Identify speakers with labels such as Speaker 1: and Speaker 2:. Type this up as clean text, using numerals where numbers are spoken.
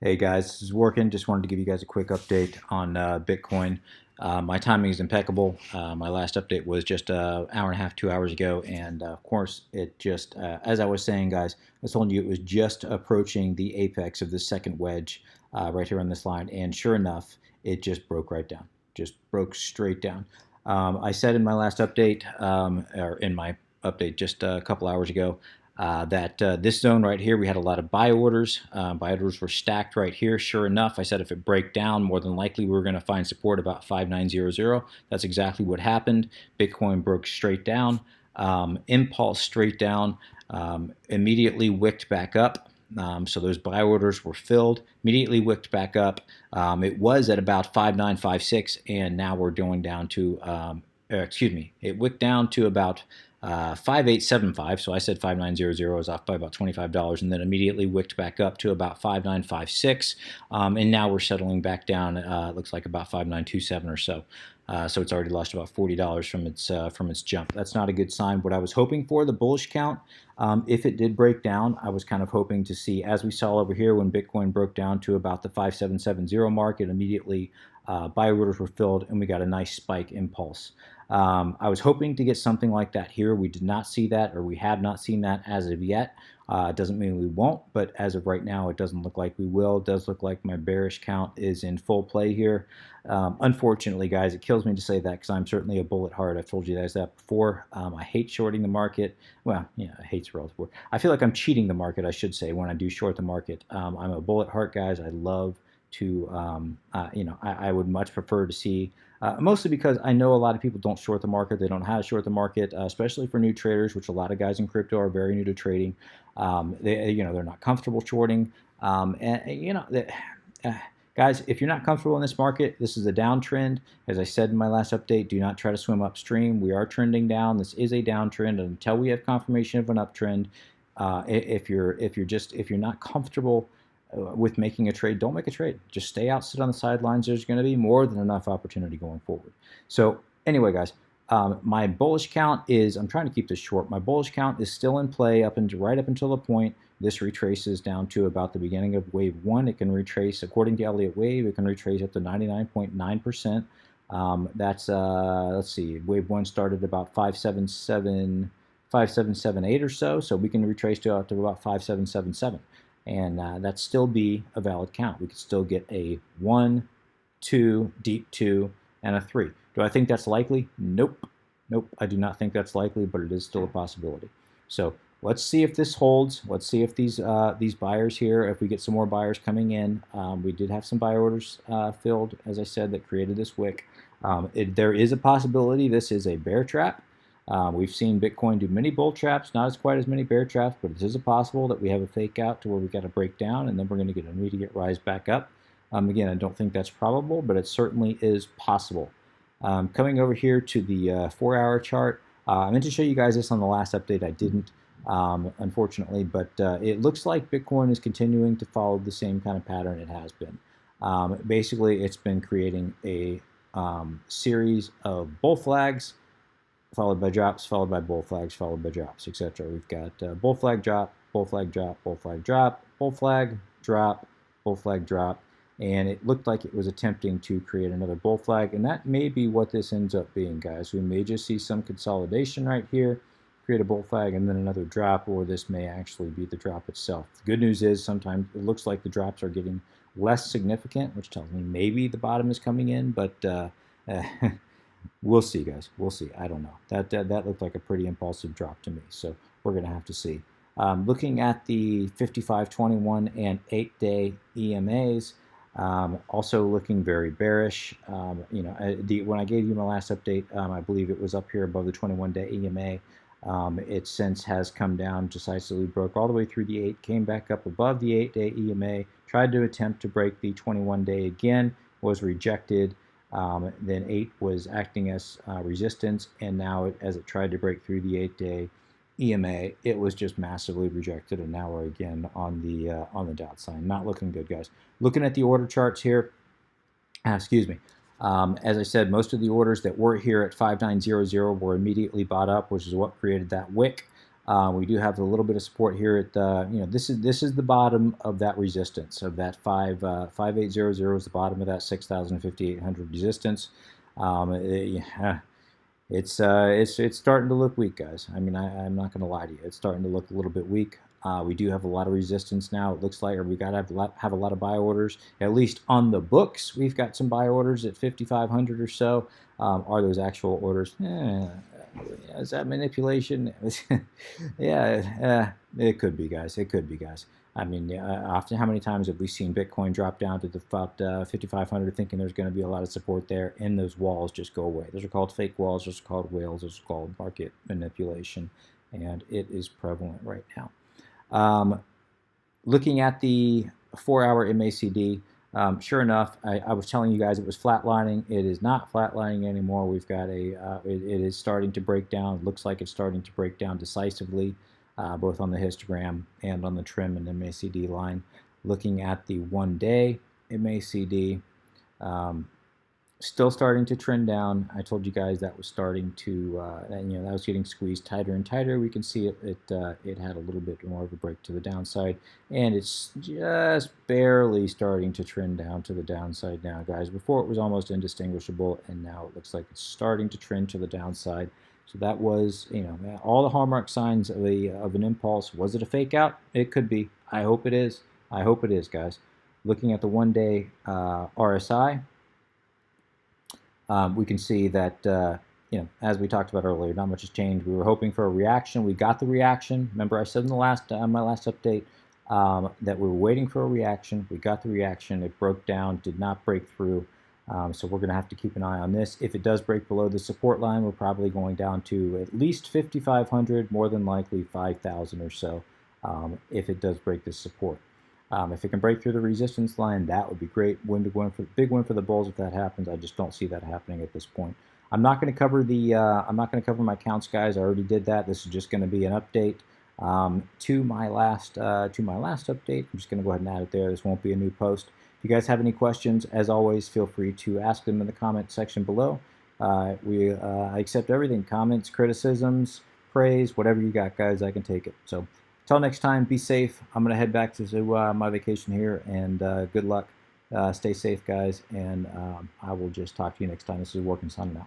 Speaker 1: Hey guys, this is working. Just wanted to give you guys a quick update on Bitcoin. My timing is impeccable. My last update was just an hour and a half, 2 hours ago, and of course, it just, as I was saying, guys, I was telling you it was just approaching the apex of the second wedge right here on this line, and sure enough, it just broke right down, just broke straight down. I said in my last update, or in my update just a couple hours ago, that this zone right here, we had a lot of buy orders. Buy orders were stacked right here. Sure enough, I said if it break down, more than likely we were going to find support about 5900. That's exactly what happened. Bitcoin broke straight down, impulse straight down, immediately wicked back up. So those buy orders were filled, immediately wicked back up. It was at about 5956, and now we're going down to, excuse me, it wicked down to about 5875. So I said 5900 is off by about $25, and then immediately wicked back up to about 5956. And now we're settling back down. It looks like about 5927 or so. So it's already lost about $40 from its jump. That's not a good sign. What I was hoping for, the bullish count, if it did break down, I was kind of hoping to see, as we saw over here when Bitcoin broke down to about the 5770 mark, it immediately buy orders were filled, and we got a nice spike impulse. I was hoping to get something like that here. We did not see that, or we have not seen that as of yet. It doesn't mean we won't, but as of right now, it doesn't look like we will. It does look like my bearish count is in full play here. Unfortunately, guys, it kills me to say that because I'm certainly a bull at heart. I've told you guys that before. I hate shorting the market. Well, yeah, hate's relative word. I feel like I'm cheating the market, I should say, when I do short the market. I'm a bull at heart, guys. I love to, I would much prefer to see, mostly because I know a lot of people don't short the market. They don't know how to short the market, especially for new traders, which a lot of guys in crypto are very new to trading. They're not comfortable shorting. Guys, if you're not comfortable in this market, this is a downtrend. As I said in my last update, do not try to swim upstream. We are trending down. This is a downtrend, and until we have confirmation of an uptrend, if you're not comfortable with making a trade, don't make a trade. Just stay out, sit on the sidelines. There's going to be more than enough opportunity going forward. So anyway, guys, my bullish count is, I'm trying to keep this short. My bullish count is still in play right up until the point this retraces down to about the beginning of wave one. It can retrace, according to Elliott Wave, it can retrace up to 99.9%. That's, let's see, wave one started about 5778 or so. So we can retrace to about 5777. And that still be a valid count. We could still get a 1, 2, deep 2, and a 3. Do I think that's likely? Nope. Nope, I do not think that's likely, but it is still a possibility. So let's see if this holds. Let's see if these buyers here, if we get some more buyers coming in. We did have some buy orders filled, as I said, that created this wick. There is a possibility this is a bear trap. We've seen Bitcoin do many bull traps, not as quite as many bear traps, but it is possible that we have a fake out to where we got to break down and then we're going to get an immediate rise back up. Again, I don't think that's probable, but it certainly is possible. Coming over here to the 4-hour chart, I meant to show you guys this on the last update. I didn't, unfortunately, but it looks like Bitcoin is continuing to follow the same kind of pattern it has been. Basically, it's been creating a series of bull flags, followed by drops, followed by bull flags, followed by drops, etc. We've got bull flag drop, bull flag drop, bull flag drop, bull flag drop, bull flag drop, and it looked like it was attempting to create another bull flag, and that may be what this ends up being, guys. We may just see some consolidation right here, create a bull flag, and then another drop, or this may actually be the drop itself. The good news is sometimes it looks like the drops are getting less significant, which tells me maybe the bottom is coming in, but we'll see, guys. We'll see. I don't know. That looked like a pretty impulsive drop to me, so we're going to have to see. Looking at the 55, 21, and 8-day EMAs, also looking very bearish. When I gave you my last update, I believe it was up here above the 21-day EMA. It since has come down decisively, broke all the way through the 8, came back up above the 8-day EMA, tried to attempt to break the 21-day again, was rejected. Then 8 was acting as resistance, and now as it tried to break through the 8-day EMA, it was just massively rejected, and now we're again on the dot sign. Not looking good, guys. Looking at the order charts here, excuse me. As I said, most of the orders that were here at 5900 were immediately bought up, which is what created that wick. We do have a little bit of support here at this is the bottom of that resistance of that 5800 is the bottom of that 6,500 resistance. It's starting to look weak, guys. I mean, I'm not going to lie to you. It's starting to look a little bit weak. We do have a lot of resistance now. It looks like, or we got to have a lot of buy orders. At least on the books, we've got some buy orders at 5,500 or so. Are those actual orders? Is that manipulation? Yeah, it could be, guys. It could be, guys. I mean, often, how many times have we seen Bitcoin drop down to about 5,500, thinking there's going to be a lot of support there, and those walls just go away? Those are called fake walls. Those are called whales. Those are called market manipulation, and it is prevalent right now. Looking at the 4-hour MACD, sure enough, I was telling you guys it was flatlining. It is not flatlining anymore. We've got it is starting to break down. It looks like it's starting to break down decisively, both on the histogram and on the trim and MACD line. Looking at the 1-day MACD, still starting to trend down. I told you guys that was starting to, that was getting squeezed tighter and tighter. We can see it had a little bit more of a break to the downside, and it's just barely starting to trend down to the downside now, guys. Before it was almost indistinguishable, and now it looks like it's starting to trend to the downside. So that was, all the hallmark signs of an impulse. Was it a fake out? It could be. I hope it is. I hope it is, guys. Looking at the 1-day RSI, we can see that, as we talked about earlier, not much has changed. We were hoping for a reaction. We got the reaction. Remember, I said in the my last update that we were waiting for a reaction. We got the reaction. It broke down, did not break through. So we're going to have to keep an eye on this. If it does break below the support line, we're probably going down to at least 5,500, more than likely 5,000 or so, if it does break this support. If it can break through the resistance line, that would be great. Big win for the bulls if that happens. I just don't see that happening at this point. I'm not going to cover my counts, guys. I already did that. This is just going to be an update to my last update. I'm just going to go ahead and add it there. This won't be a new post. If you guys have any questions, as always, feel free to ask them in the comment section below. I accept everything: comments, criticisms, praise, whatever you got, guys. I can take it. So. Until next time, be safe. I'm going to head back to my vacation here, and good luck. Stay safe, guys, and I will just talk to you next time. This is Working Sun now.